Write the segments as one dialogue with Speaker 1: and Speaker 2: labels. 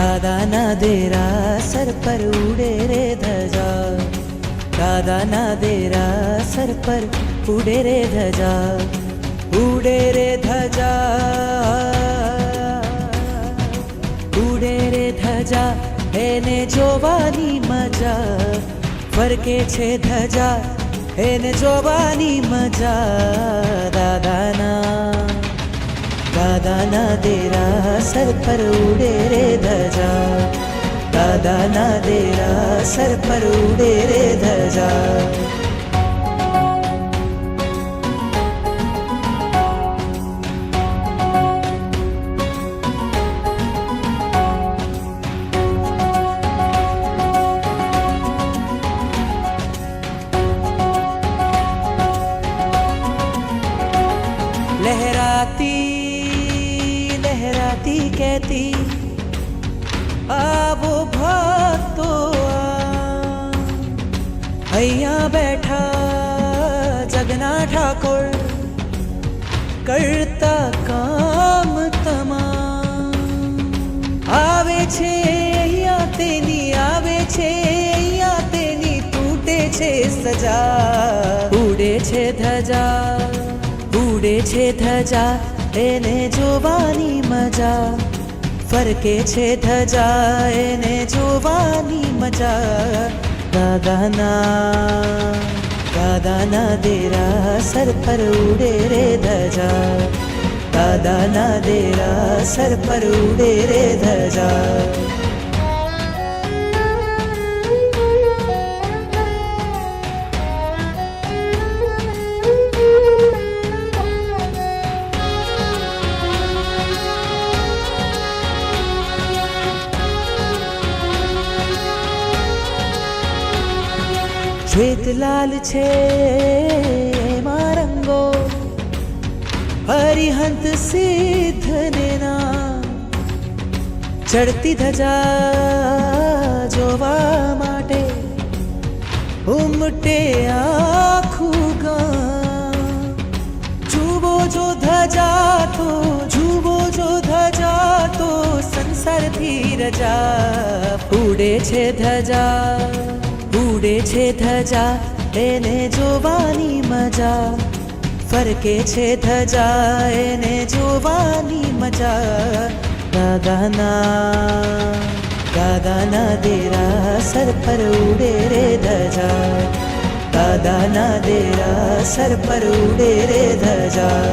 Speaker 1: દાદા ના દેરા સર પર ઉડે રે ધજા, દાદા ના દેરા સર પર ઉડે રે ધજા, ઉડે રે ધજા, ઉડે રે ધજા, એને જોવાની મજા, ફરકે છે ધજા એને જોવાની મજા, દાદા ના દેરા સર પર ઉડે રે ધજા, દાદા ના દેરા સર પર ઉડે રે ધજા. लहराती लहराती कहती आवो भक्तो અહીંયા બેઠા જગના ઠાકોર કરતા કામ તમામ, આવે છે અહીંયા તેની, આવે છે અહીંયા તેની, તૂટે છે સજા, ઉડે છે ધજા, ઉડે છે ધજા એને જોવાની મજા, ફરકે છે ધજા એને જોવાની મજા, દાદા ના દેરા સર પર ઉડે રે ધજા, દાદા ના દેરા સર પર ઉડે રે ધજા. શ્વેત લાલ છે એમાં રંગો, હરિહંત સિદ્ધને નામ, ચડતી ધજા જોવા માટે ઉમટે આખું ગામ, જુઓ જો ધજા તો, જુઓ જો ધજા તો, સંસારથી રજા, ઉડે છે ધજા, ઉડે છે ધજા એને જોવાની મજા, ફરકે છે ધજા એને જોવાની મજા, દાદા ના દેરા સર પર ઉડે રે ધજા, દાદા ના દેરા સર પર ઉડે રે ધજા.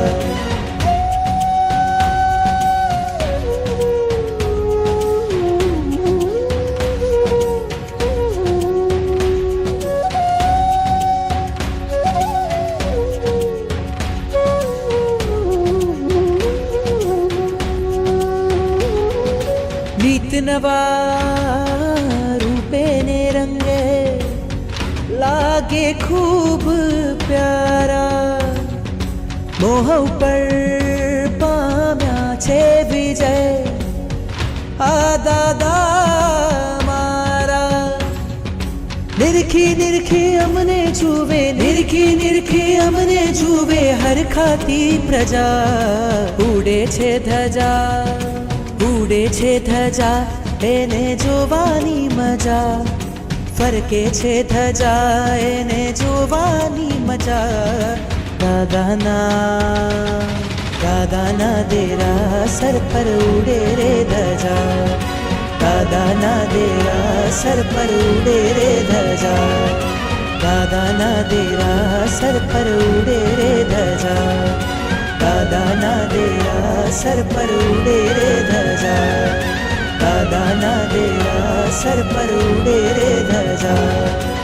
Speaker 1: નીત નવા રૂપે ને રંગે લાગે ખૂબ પ્યારા, મોહ ઉપર પામ્યા છે વિજય આ દાદા મારા, નિરખી નિરખી અમને જુએ, નિરખી નિરખી અમને જુએ હરખાતી પ્રજા, ઉડે છે ધજા, ઉડે છે ધજા એને જોવાની મજા, ફરકે છે ધજા એને જોવાની મજા, દાદા ના દેરા સર પર ઉડે રે ધજા, દાદા ના દેરા સર પર ઉડે રે ધજા, દાદા ના દેરા સર પર ઉડે રે ધજા, દાદા ના દેરા સર પર ઉડે રે ધજા, દાદા ના દેરા સર પર ઉડે રે ધજા.